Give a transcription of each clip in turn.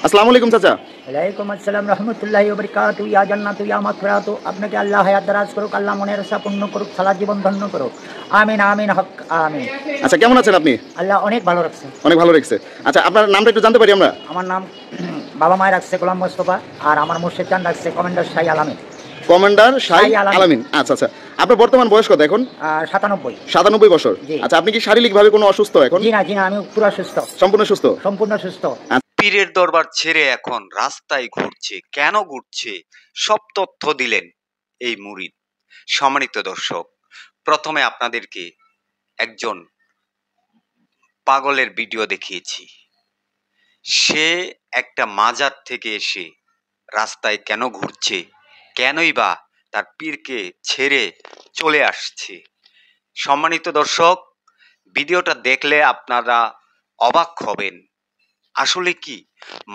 আসসালামু আলাইকুম চাচা। ওয়ালাইকুম আসসালাম রহমতুল্লাহি ওয়া বারাকাতুহু। ইয়া জান্নাতু ইয়া মাগফিরাতু। আপনাকে আল্লাহ হায়াত দারাজ করুক, আল্লাহ মনের আশা পূর্ণ করুক, সারা জীবন ধন্য করুক। আমিন আমিন হক আমিন। আচ্ছা, কেমন আছেন আপনি? আল্লাহ অনেক ভালো রাখছে। অনেক ভালো রেখেছে। আচ্ছা, আপনার নামটা একটু জানতে পারি আমরা? আমার নাম বাবা মায়ের রাখছে গোলাম মোস্তফা, আর আমার মুর্শিদ চান রাখছে কমান্ডার শাহী আলামিন। কমান্ডার শাহী আলামিন। আচ্ছা আচ্ছা, আপনার বর্তমান বয়স কত এখন? 97। 97 বছর। আচ্ছা, আপনি কি শারীরিকভাবে কোনো অসুস্থ এখন? জি না জি না, আমি পুরো সুস্থ। সম্পূর্ণ সুস্থ? সম্পূর্ণ সুস্থ। পীরের দরবার ছেড়ে এখন রাস্তায় ঘুরছে, কেন ঘুরছে সব তথ্য দিলেন এই মুরিদ। সম্মানিত দর্শক, প্রথমে আপনাদেরকে একজন পাগলের ভিডিও দেখিয়েছি। সে একটা মাজার থেকে এসে রাস্তায় কেন ঘুরছে, কেনই বা তার পীরকে ছেড়ে চলে আসছে। সম্মানিত দর্শক, ভিডিওটা দেখলে আপনারা অবাক হবেন। আসলে কি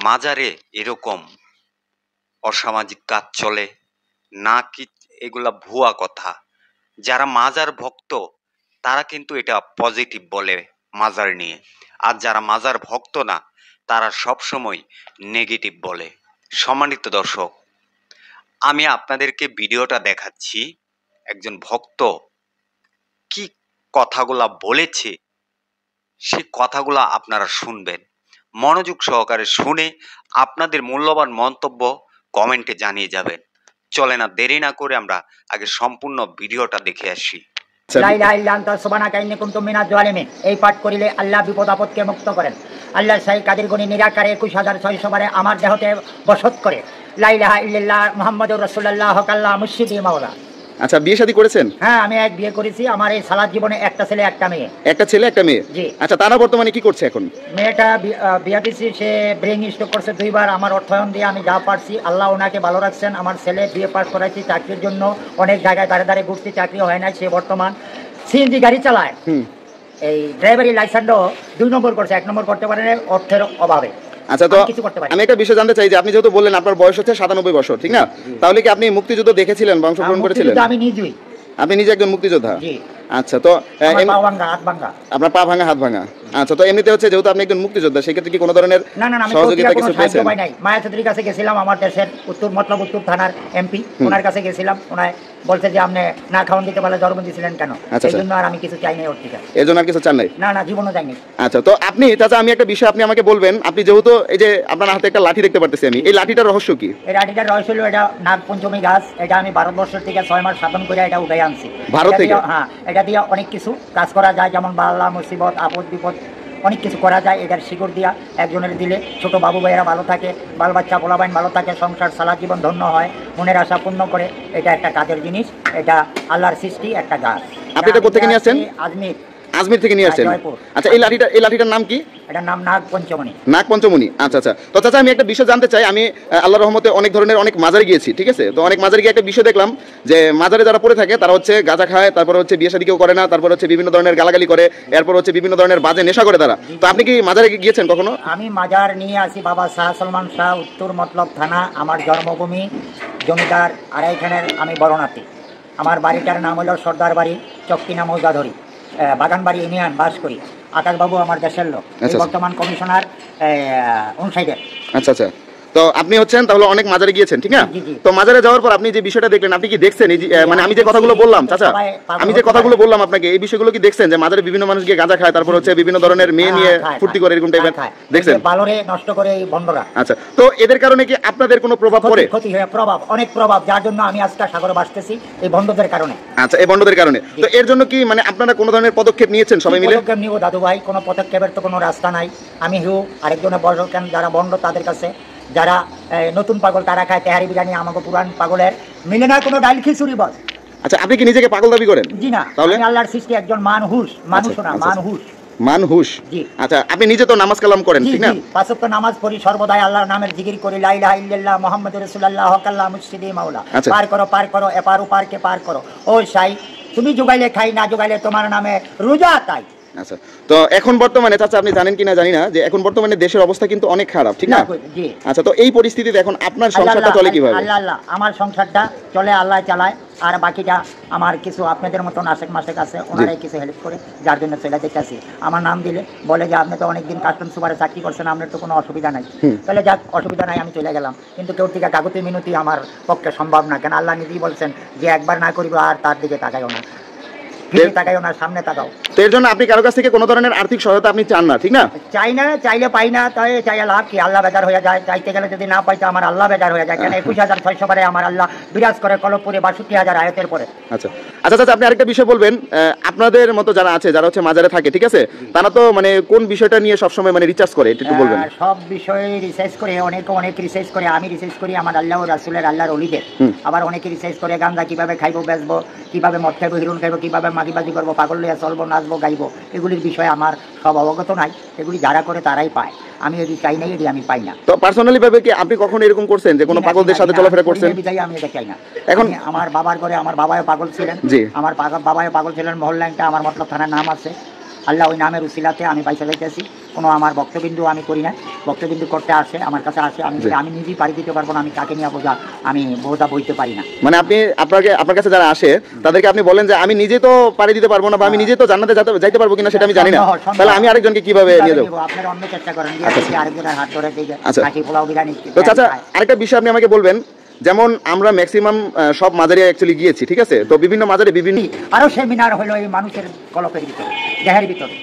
মাজারে এরকম অসামাজিক কাজ চলে নাকি এগুলা ভুয়া কথা? যারা মাজার ভক্ত তারা কিন্তু এটা পজিটিভ বলে মাজার নিয়ে, আর যারা মাজার ভক্ত না তারা সবসময় নেগেটিভ বলে। সম্মানিত দর্শক, আমি আপনাদেরকে ভিডিওটা দেখাচ্ছি। একজন ভক্ত কি কথাগুলা বলেছে, সে কথাগুলা আপনারা শুনবেন। মনোযোগ সহকারে শুনে আপনাদের মূল্যবান মন্তব্য কমেন্টে জানিয়ে যাবেন। চলে না দেরি না করে আমরা আগে সম্পূর্ণ ভিডিওটা দেখে আসি। লা ইলাহা ইল্লা আনতা সুবহানাকা ইন্নী কুনতু মিনাজ জালিমিন। এই পাঠ করিলে আল্লাহ বিপদ আপদকে মুক্ত করেন। আল্লাহ শাহী কাদের গনি নিরাকারে 21600 বারে আমার দেহতে বসত করে। লা ইলাহা ইল্লাল্লাহ মুহাম্মাদুর রাসূলুল্লাহ কাল্লা মুর্শিদি মাওলা। আচ্ছা, বিয়ে শাদী করেছেন? হ্যাঁ, আমি এক বিয়ে করেছি। আমার এই সালাত জীবনে একটা ছেলে একটা মেয়ে। একটা ছেলে একটা মেয়ে? জি। আচ্ছা, তারা বর্তমানে কি করছে এখন? মেয়েটা বিয়া দিছি, সে ব্রেন স্ট্রোক করছে 2 বার। আমার অর্থায়ন দিয়ে আমি যা পারছি, আল্লাহ ওনাকে ভালো রাখছেন। আমার ছেলে বিয়ে পাস করাইছি, চাকরির জন্য অনেক জায়গায় দাঁড়ে দাঁড়িয়ে ঘুরছি, চাকরি হয় না। সে বর্তমান সিএনজি গাড়ি চালায়। এই ড্রাইভারি লাইসেন্সও 2 নম্বর করছে, 1 নম্বর করতে পারে না অর্থের অভাবে। আচ্ছা, তো আমি একটা বিষয় জানতে চাই যে আপনি যেহেতু বললেন আপনার বয়স হচ্ছে 97 বছর, ঠিক না? তাহলে কি আপনি মুক্তিযুদ্ধ দেখেছিলেন বা অংশগ্রহণ করেছিলেন? আমি নিজেই। আপনি নিজে একজন মুক্তিযোদ্ধা? জি। আচ্ছা, তো আপনার পা ভাঙা হাত ভাঙা। আচ্ছা, তো এমনিতে হচ্ছে যেহেতু আপনি একজন মুক্তিযোদ্ধা, সেক্ষেত্রে কি কোনো ধরনের সহযোগিতা কিছু পেয়েছেন? মায়া চৌধুরীর কাছে গেছিলাম, আমার দেশের উত্তর থানার এমপি, ওনার কাছে গেছিলাম। ওনায় বলছে যে আপনি না খাওয়ান দিতে পারলে জন্ম দিয়েছিলেন কেন? এই জন্য আর আমি কিছু চাই নাই ওর থেকে। এই জন্য আর কিছু চান নাই? না না, জীবনও চাইনি। আচ্ছা, তো আপনি চাচা, আমি একটা বিষয় আপনি আমাকে বলবেন। আপনি যেহেতু এই যে আপনার হাতে একটা লাঠি দেখতে পারতেছি আমি, এই লাঠিটার রহস্য কি? এই লাঠিটার রহস্য হলো, এটা নাগপঞ্চমী গাছ। এটা আমি ভারতবর্ষ থেকে 6 মাস সাধন করে এটা উঠাই আনছি ভারত থেকে। হ্যাঁ, এটা দিয়ে অনেক কিছু কাজ করা যায়, যেমন বাল্লা মুসিবত আপদ বিপদ অনেক কিছু করা যায়। এটার শিকড় দিয়া একজনের দিলে ছোট বাবু ভাইয়েরা ভালো থাকে, বাল বাচ্চা পোলাবাইন ভালো থাকে, সংসার সারা জীবন ধন্য হয়, মনের আশা পূর্ণ করে। এটা একটা কাজের জিনিস, এটা আল্লাহর সৃষ্টি একটা গাছ। আপনি এটা কোথা থেকে নিয়ে আসছেন? আজমির থেকে নিয়ে আসছেন? আচ্ছা, এই লাঠিটার নাম কি? এটার নাম নাগপঞ্চমণি। নাগপঞ্চমণি। আচ্ছা আচ্ছা, তো চাচা আমি একটা বিষয় জানতে চাই। আমি আল্লাহর রহমতে অনেক মাজারে গিয়েছি, ঠিক আছে? তো অনেক মাজারে গিয়ে একটা বিষয় দেখলাম যে মাজারে যারা পড়ে থাকে তারা হচ্ছে গাঁজা খায়, তারপর হচ্ছে বিয়ে শাদী কেউ করে না, তারপর হচ্ছে বিভিন্ন ধরনের গালাগালি করে, এরপর হচ্ছে বিভিন্ন ধরনের বাজে নেশা করে তারা। তো আপনি কি মাজারে গিয়েছেন কখনো? আমি মাজার নিয়ে আসি বাবা শাহ সলমান শাহ, উত্তর মতলব থানা, আমার জন্মভূমি, জমিদার আড়াইখানের আমি বড়নাতি। আমার বাড়িটার নাম হলো সর্দার বাড়ি, চক্কিনা মৌজাধরি, বাগানবাড়ি ইউনিয়ন, বাস করি। আকাশবাবু আমার দেশের লোক, বর্তমান কমিশনার অনুসাইডের। আচ্ছা আচ্ছা, তো আপনি হচ্ছেন তাহলে অনেক মাজারে গিয়েছেন, ঠিক না? তো মাজারে যাওয়ার পর আপনি যে বিষয়টা দেখলেন, আপনি কি দেখছেন এই মানে আমি যে কথাগুলো বললাম চাচা, আমি যে কথাগুলো বললাম আপনাকে, এই বিষয়গুলো কি দেখছেন যে মাজারে বিভিন্ন মানুষ গিয়ে গাঁজা খায়, তারপর হচ্ছে বিভিন্ন ধরনের মেয়ে নিয়ে ফুর্তি করে, এরকম টাইপের দেখছেন? ভালোরে নষ্ট করে এই বন্ধরা। আচ্ছা, তো এদের কারণে কি আপনাদের কোনো প্রভাব পড়ে? ক্ষতি হয়, প্রভাব, অনেক প্রভাব, যার জন্য আমি আজকে সাগরে ভাসতেছি এই বন্ধদের কারণে। আচ্ছা, এই বন্ধদের কারণে। তো এর জন্য কি মানে আপনারা কোনো ধরনের পদক্ষেপ নিয়েছেন সবাই মিলে? পদক্ষেপ নিব দাদু ভাই, কোনো পদক্ষেপের তো কোনো রাস্তা নাই। আমি আরেকজনের বড় কেন, যারা বন্ধ তাদের কাছে, যারা নতুন পাগল তারা খায় তেহারি বিরিয়ানি, আমাকে পুরান পাগলের মিলে না কোনো ডাইল খিচুড়ি বস। আচ্ছা, আপনি কি নিজেকে পাগল দাবি করেন? জি না, আমি আল্লাহর সৃষ্টি একজন মানুষ না, মানুষ। জি। আচ্ছা, আপনি নিজে তো নামাজ কালাম করেন, ঠিক না? 5 ওয়াক্ত নামাজ পড়ি, সর্বদাই আল্লাহর নামের জিকির করি, লা ইলাহা ইল্লাল্লাহ মুহাম্মাদুর রাসূলুল্লাহ কাল্লা মুর্শিদি মাওলা। পার করো এপার ওপারকে পার করো। ও সাই, তুমি জোগাইলে খাই, না জোগাইলে তোমার নামে রোজা তাই। আচ্ছা, তো এখন বর্তমানে চাচা আপনি জানেন কিনা জানি না যে এখন বর্তমানে দেশের অবস্থা কিন্তু অনেক খারাপ, ঠিক না? জি। আচ্ছা, তো এই পরিস্থিতিতে এখন আপনার সংসারটা চলে কিভাবে? আল্লাহ আমার সংসারটা চলে, আল্লাহ চালায়, আর বাকিটা আমার কিছু আপনাদের মতন আশেক মাসেক আছে, ওনারাই কিছু হেল্প করে, যার জন্য চলে যেতেছি। আমার নাম দিলে বলে যে আপনি তো অনেকদিন কাস্টম সুপারে চাকরি করছেন, আপনার তো কোনো অসুবিধা নাই, তাহলে যাক অসুবিধা নাই, আমি চলে গেলাম। কিন্তু কেউ থেকে কাগতি মিনতি আমার পক্ষে সম্ভব না, কেন আল্লাহ নিজেই বলছেন যে একবার না করিব আর তার দিকে তাকাইও না, তাকাইও না, সামনে তাকাও। তো এর জন্য আপনি কারো কাছ থেকে কোনো ধরনের আর্থিক সহায়তা আপনি চান না, ঠিক না? চাই না, চাইলে পাই না, তাই চাইলে লাভ কি? আল্লাহ বেজার হয়ে যায়, চাইতে গেলে যদি না পাই তো আমার আল্লাহ বেজার হয়ে যায়। কেন 21,600 বারে আমার আল্লাহ বিরাজ করে কলবপুরে 62,000 আয়াতের পরে। আচ্ছা আচ্ছা আচ্ছা, আপনি আরেকটা বিষয় বলবেন, আপনাদের মতো যারা আছে, যারা হচ্ছে মাজারে থাকে, ঠিক আছে, তারা তো মানে কোন বিষয়টা নিয়ে সবসময় মানে রিসার্চ করে, একটু বলবেন? সব বিষয়ে রিসার্চ করে, অনেক রিসার্চ করে। আমি রিসার্চ করি আমার আল্লাহ ও রাসূলের, আল্লাহর ওলিদের। আবার অনেকে রিসার্চ করে গাঁজা কিভাবে খাইবো, বেচবো, কিভাবে মদ খাইবো, হিরোইন খাইবো, কিভাবে মাগিবাজি করবো, পাগল লইয়া চলবো, নাচবো, গাইবো, এগুলির বিষয়ে আমার সব অবগত নাই। এগুলি যারা করে তারাই পায়, আমি এটি চাই না, এটি আমি পাই না। তো পার্সোনালি ভাবে কি আপনি কখনো এরকম করছেন যে কোনো পাগলদের সাথে চলাফেরা করছেন? আমি এটা চাই না। এখন আমার বাবার ঘরে আমার বাবাও পাগল ছিলেন, আমার বাবাও পাগল ছিলেন, মহল্লাটা আমার মতলব থানার নাম আছে, আল্লাহ ওই নামের উসিলাতে আমি পয়সা যাইতেছি। কোনো আমার বক্তবিন্দু আমি করি না, বক্তবিন্দু করতে আসে আমার কাছে আসে, আমি নিজেই পাড়ি দিতে পারবো না, আমি তাকে নিয়ে বোঝা, আমি বোঝা বইতে পারি না। মানে আপনি আপনার কাছে যারা আসে তাদেরকে আপনি বলেন যে আমি নিজে তো পাড়ি দিতে পারবো না, বা আমি নিজে তো জান্নাতে যাইতে পারবো কিনা সেটা আমি জানি না, তাহলে আমি আরেকজনকে কিভাবে নিয়ে যাবো? আপনারা অন্য চেষ্টা করেন, আরেকজনের হাত ধরে দিকে পোলাও বিরিয়ানি। তো চাচা আরেকটা বিষয় আপনি আমাকে বলবেন, যেমন আমরা ম্যাক্সিমাম সব মাজারে অ্যাকচুয়ালি গিয়েছি, ঠিক আছে, তো বিভিন্ন মাজারে বিভিন্ন আরো সেমিনার হলো এই মানুষের কলপের ভিতরে, দেহের ভিতরে।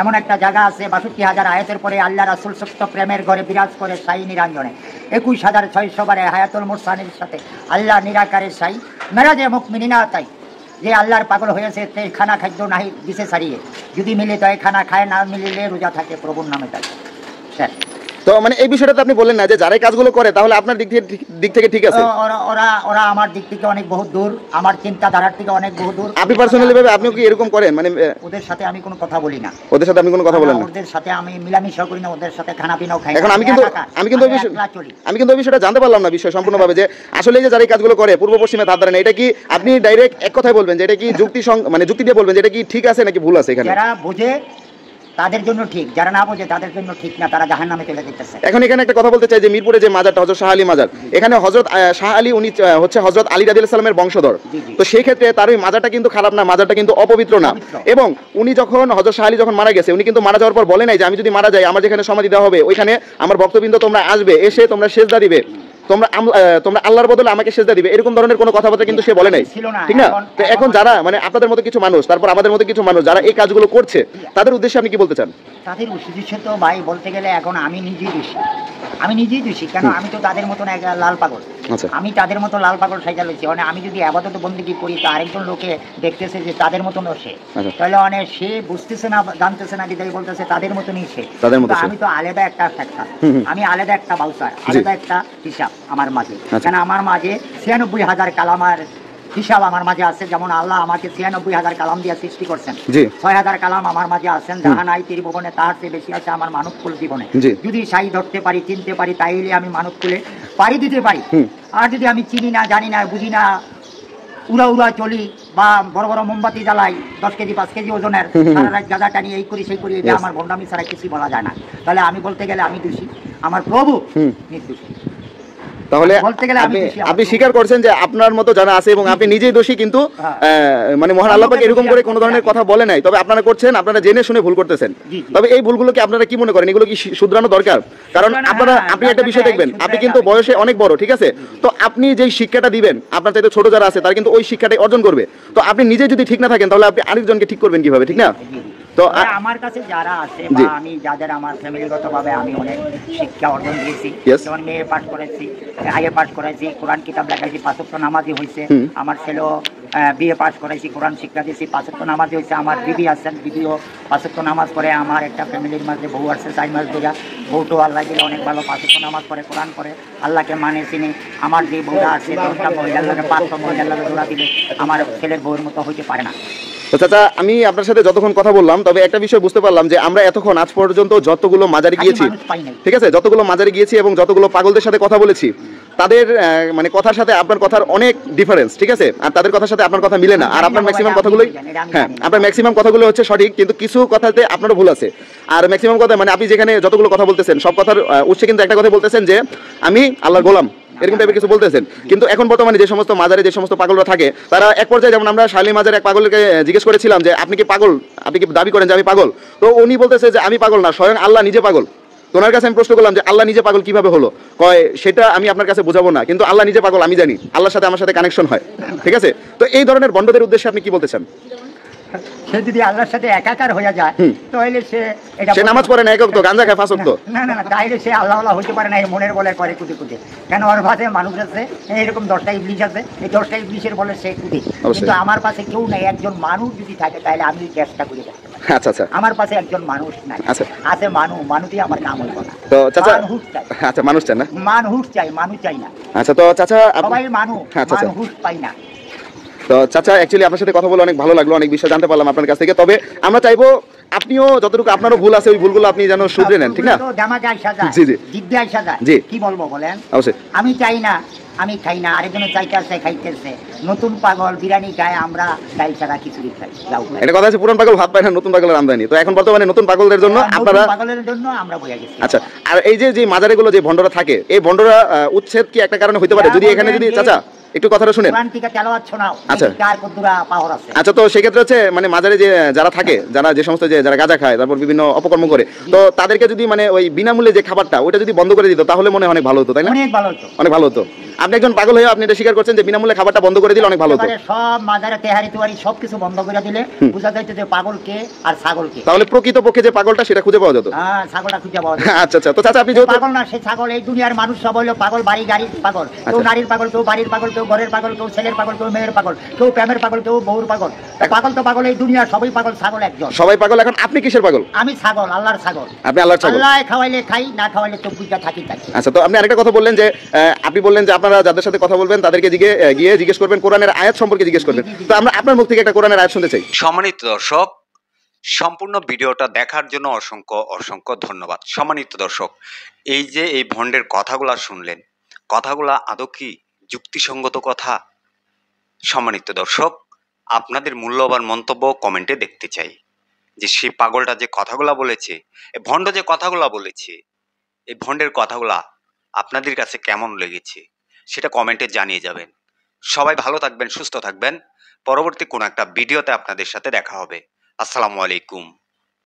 এমন একটা জায়গা আছে 62,000 আয়াতের পরে আল্লাহ রাসূল সত্য প্রেমের ঘরে বিরাজ করে সাই নিরঞ্জনে, 21,600 বারে হায়াতুল মুরসালির সাথে আল্লাহ নিরাকারে সাই মেরাজে মুকমিনিনা। তাই যে আল্লাহর পাগল হয়েছে খানা খাদ্য নাহি দিছে ছাড়িয়ে, যদি মিলে তো খানা খায়, না মিলিলে রোজা থাকে প্রভুর নামে। তাই স্যার, তো মানে এই বিষয়টা তো আপনি বললেন না যে যারা কাজগুলো করে, তাহলে আপনার দিক থেকে ঠিক আছে? ওরা আমার দিক থেকে অনেক বহুত দূর, আমার চিন্তাধারার থেকে অনেক বহুত দূর। আপনি পার্সোনালি ভাবে আপনিও কি এরকম করেন? মানে ওদের সাথে আমি কোনো কথা বলি না, ওদের সাথে আপনি কোনো কথা বলেন না? ওদের সাথে আমি মিলামিশা করি না, ওদের সাথে খানা পিনাও খাই না। এখন আমি কিন্তু ওই বিষয়টা জানতে পারলাম না বিষয় সম্পূর্ণভাবে, যে আসলে যে যারা এই কাজগুলো করে পূর্ব পশ্চিমে ধার ধারে না, এটা কি আপনি ডাইরেক্ট এক কথায় বলবেন যে এটা কি যুক্তি দিয়ে বলবেন যে এটা কি ঠিক আছে নাকি ভুল আছে? এখানে যারা বোঝে তাদের জন্য ঠিক, যারা না বোঝে তাদের জন্য ঠিক না, তারা জাহান্নামে চলে যেতেছে। এখন এখানে একটা কথা বলতে চাই যে মিরপুরে যে মাজারটা হযরত শাহ আলী মাজার, এখানে হযরত শাহ আলী উনি হচ্ছে হযরত আলী রাদিয়াল্লাহু সাল্লামের বংশধর, তো সেই ক্ষেত্রে তার ওই মাজারটা কিন্তু খারাপ না, মাজারটা কিন্তু অপবিত্র না। এবং উনি যখন হযরত শাহ আলী যখন মারা গেছে, উনি কিন্তু মারা যাওয়ার পর বলে নাই যে আমি যদি মারা যাই আমার যেখানে সমাধি দেওয়া হবে ওইখানে আমার ভক্তবৃন্দ তোমরা আসবে, এসে তোমরা সেজদা দিবে, তোমরা আল্লাহর বদলে আমাকে সেজদা দিবে, এরকম ধরনের কোনো কথাবার্তা কিন্তু সে বলে নাই, ঠিক না? তো এখন যারা মানে আপনাদের মতো কিছু মানুষ, তারপর আমাদের মতো কিছু মানুষ যারা এই কাজগুলো করছে, তাদের উদ্দেশ্যে আপনি কি বলতে চান? তাদের উদ্দেশ্যে তো ভাই বলতে গেলে এখন আমি নিজেই দোষী, কেন আমি তো তাদের মতন এক লাল পাগল, আমি তাদের মতো লাল পাগল সাইজা লইছি। মানে আমি যদি আবাদত বন্দেগী করি তো আরেকজন লোকে দেখতেছে যে তাদের মতন সে, তাহলে অনেক সে বুঝতেছে না, জানতেছে না, বিদায় বলতেছে তাদের মতনই সে। আমি তো আলাদা একটা ফ্যাক্টর, আমি আলাদা একটা বাউসার, আলাদা একটা হিসাব আমার মাঝে। কেন আমার মাঝে 96,000 কালামার হিসাব আমার মাঝে আছে। যেমন আল্লাহ আমাকে 96,000 কালাম দিয়ে সৃষ্টি করছেন, 6,000 কালাম আমার মাঝে আছেন, যাহা নাই ত্রিভুবনে তাহার চেয়ে বেশি আছে আমার মানব কুল জীবনে। যদি সাই ধরতে পারি, চিনতে পারি, তাইলে আমি মানব কুলে পাড়ি দিতে পারি। আর যদি আমি চিনি না, জানি না, বুঝি না, উড়া চলি বা বড় বড় মোমবাতি জ্বালাই 10 কেজি 5 কেজি ওজনের, সারা রাত গাঁজা টানি, এই করি সেই করি, এটা আমার ভণ্ডামি ছাড়া কিছু বলা যায় না। তাহলে আমি বলতে গেলে আমি দোষী, আমার প্রভু নির্দোষী। তাহলে আপনি স্বীকার করছেন যে আপনার মতো যারা আছে এবং আপনি নিজেই দোষী, কিন্তু মানে মহান আল্লাহ পাক এরকম করে কোনো ধরনের কথা বলে নাই, তবে আপনারা করছেন, আপনারা জেনে শুনে ভুল করতেছেন। তবে এই ভুলগুলোকে আপনারা কি মনে করেন, এগুলো কি শুধরানো দরকার? কারণ আপনি একটা বিষয় দেখবেন, আপনি কিন্তু বয়সে অনেক বড়, ঠিক আছে, তো আপনি যেই শিক্ষাটা দিবেন আপনার চাইতে ছোট যারা আছে তারা কিন্তু ওই শিক্ষাটাই অর্জন করবে। তো আপনি নিজে যদি ঠিক না থাকেন তাহলে আপনি আরেকজনকে ঠিক করবেন কিভাবে, ঠিক না? তো আমার কাছে যারা আছে বা আমি যাদের আমার ফ্যামিলিগতভাবে আমি অনেক শিক্ষা অর্জন দিয়েছি, যেমন মেয়ে পাঠ করেছি, আগে পাঠ করেছি, কোরআন কিতাব লেখাইছি, 5 ওয়াক্ত নামাজি হয়েছে, আমার ছেলেও বিএ পাঠ করেছি, কোরআন শিক্ষা দিয়েছি, 5 ওয়াক্ত নামাজি হয়েছে, আমার বিবি আছেন, বিবিও 5 ওয়াক্ত নামাজ পড়ে, আমার একটা ফ্যামিলির মাঝে বউ আছে 4 মাস ধরে, বউটো আল্লাহ দিলে অনেক ভালো, 5 ওয়াক্ত নামাজ পড়ে, কোরআন পড়ে, আল্লাহকে মানে চিনি। আমার যে বউটা আছে 10টা মহিলার লাগে 5টা মহিলার লাগে জোড়া দিলে আমার ছেলের বউয়ের মতো হইতে পারে না। তো চাচা আমি আপনার সাথে যতক্ষণ কথা বললাম, তবে একটা বিষয় বুঝতে পারলাম যে আমরা এতক্ষণ আজ পর্যন্ত যতগুলো মাজারে গিয়েছি, ঠিক আছে, যতগুলো মাজারে গিয়েছি এবং যতগুলো পাগলদের সাথে কথা বলেছি, তাদের মানে কথার সাথে আপনার কথার অনেক ডিফারেন্স, ঠিক আছে, আর তাদের কথার সাথে আপনার কথা মিলে না। আর আপনার ম্যাক্সিমাম কথাগুলোই, হ্যাঁ, আপনার ম্যাক্সিমাম কথাগুলো হচ্ছে সঠিক, কিন্তু কিছু কথাতে আপনারও ভুল আছে। আর ম্যাক্সিমাম কথা মানে আপনি যেখানে যতগুলো কথা বলতেছেন সব কথার উৎসে কিন্তু একটা কথা বলতেছেন যে আমি আল্লাহর গোলাম, এরকম টাইপের কিছু বলতেছেন। কিন্তু এখন বর্তমানে যে সমস্ত মাজারে যে সমস্ত পাগলরা থাকে, তারা এক পর্যায়ে, যেমন আমরা শালী মাজারে এক পাগলকে জিজ্ঞেস করেছিলাম যে আপনি কি পাগল, আপনি কি দাবি করেন যে আমি পাগল? তো উনি বলতেছে যে আমি পাগল না, স্বয়ং আল্লাহ নিজে পাগল। তো ওনার কাছে আমি প্রশ্ন করলাম যে আল্লাহ নিজে পাগল কিভাবে হলো? কয় সেটা আমি আপনার কাছে বোঝাবো না, কিন্তু আল্লাহ নিজে পাগল আমি জানি, আল্লাহর সাথে আমার সাথে কানেকশন হয়, ঠিক আছে। তো এই ধরনের বন্ডদের উদ্দেশ্যে আপনি কি বলতে চান? সে যদি আল্লাহর সাথে একাকার হয়ে যায় তাহলে সে নামাজ পড়ে না, এক ওয়াক্ত গাঁজা খায় 5 ওয়াক্ত, না না না, তাইলে সে আল্লাহ আল্লাহ হইতে পারে না, এই মনের বলে করে কুটে কুটে। কেন ওর পাশে মানুষ আছে, এরকম 10টা ইবলিশ আছে, এই 10টা ইবলিশের বলে সে কুটে। কিন্তু আমার পাশে কেউ নাই, একজন মানুষ যদি থাকে তাহলে আমি চেষ্টা করে দেখতে পারি। আচ্ছা আচ্ছা, আমার পাশে একজন মানুষ নাই, আছে মানুষই আমার নাম হইব না। তো চাচা মানুষ চাই, আচ্ছা মানুষ চাই না, মানুষ চাই, মানুষ চাই না। আচ্ছা তো চাচা সবাই মানুষ, মানুষ পাই না। তো চাচা অ্যাকচুয়ালি আপনার সাথে কথা বলে অনেক ভালো লাগলো, অনেক বিষয় জানতে পারলাম আপনার কাছ থেকে। তবে আমরা চাইবো আপনিও যতটুকু আপনারও ভুল আছে ওই ভুলগুলো আপনি যেন শুধরে নেন, ঠিক না? জি জি জি, কি বলবো বলেন? অবশ্যই। আমি চাই না, আমি খাই না, আরেকজনের চাইতেছে খাইতেছে। নতুন পাগল বিরিয়ানি খায়, আমরা ডাল ছাড়া খিচুড়ি খাই। এটা কথা আছে, পুরান পাগল ভাত পায় না, নতুন পাগলের আমদানি। তো এখন বর্তমানে নতুন পাগলদের জন্য আপনারা, পাগলের জন্য আমরা বইয়া গেছি। আচ্ছা, আর এই যে মাজারেগুলো যে ভন্ডরা থাকে, এই ভন্ডরা উচ্ছেদ কি একটা কারণে হতে পারে? যদি এখানে যদি চাচা একটু কথাটা শুনেন। কোরআন থেকে তেলাওয়াত শোনাও, আচ্ছা কার কতটা পাওয়ার আছে। আচ্ছা, তো সেক্ষেত্রে হচ্ছে মানে মাজারে যে যারা থাকে, যারা যে সমস্ত যে যারা গাঁজা খায়, তারপর বিভিন্ন অপকর্ম করে, তো তাদেরকে যদি মানে ওই বিনামূল্যে যে খাবারটা ওইটা যদি বন্ধ করে দিত তাহলে মনে হয় অনেক ভালো হতো, তাই না? অনেক ভালো হতো, অনেক ভালো হতো। আপনি একজন পাগল হয়ে আপনি এটা স্বীকার করছেন যে বিনামূল্যে খাবারটা বন্ধ করে দিলে অনেক ভালো হতো। সব মাজারে তেহারি তুয়ারি সবকিছু বন্ধ করে দিলে বুঝা যাইতো যে পাগল কে আর ছাগল কে। তাহলে প্রকৃত পক্ষে যে পাগলটা সেটা খুঁজে পাওয়া যেত। হ্যাঁ, ছাগলটা খুঁজে পাওয়া যেত। আচ্ছা আচ্ছা, তো চাচা আপনি যেহেতু পাগল না, সেই ছাগল, এই দুনিয়ার মানুষ সব হলো পাগল। বাড়ি গাড়ির পাগল, কেউ নারীর পাগল, কেউ বাড়ির পাগল, কেউ ঘরের পাগল, কেউ ছেলের পাগল, কেউ মেয়ের পাগল, কেউ প্রেমের পাগল, কেউ বউর পাগল। পাগল তো পাগল, এই দুনিয়া সবাই পাগল, ছাগল একজন। সবাই পাগল। এখন আপনি কিসের পাগল? আমি ছাগল, আল্লাহর ছাগল। আপনি আল্লাহর ছাগল। আল্লাহ খাওয়াইলে খাই, না খাওয়াইলে চব্বিশটা থাকি থাকি। আচ্ছা, তো আপনি আরেকটা কথা বললেন যে আপনি বললেন যে আপনারা যাদের সাথে কথা বলবেন তাদেরকে গিয়ে জিজ্ঞেস করবেন, কোরআনের আয়াত সম্পর্কে জিজ্ঞেস করবেন। তো আমরা আপনার মুখ থেকে একটা কোরআনের আয়াত শুনতে চাই। সম্মানিত দর্শক, সম্পূর্ণ ভিডিওটা দেখার জন্য অসংখ্য অসংখ্য ধন্যবাদ। সম্মানিত দর্শক, এই যে এই ভন্ডের কথাগুলা শুনলেন, কথাগুলা আদৌ কি যুক্তিসঙ্গত কথা? সম্মানিত দর্শক, আপনাদের মূল্যবান মন্তব্য কমেন্টে দেখতে চাই যে সেই পাগলটা যে কথাগুলা বলেছে, এই ভন্ড যে কথাগুলা বলেছে, এই ভন্ডের কথাগুলা আপনাদের কাছে কেমন লেগেছে সেটা কমেন্টে জানিয়ে যাবেন। সবাই ভালো থাকবেন, সুস্থ থাকবেন। পরবর্তী কোনো একটা ভিডিওতে আপনাদের সাথে দেখা হবে। আসসালামু আলাইকুম।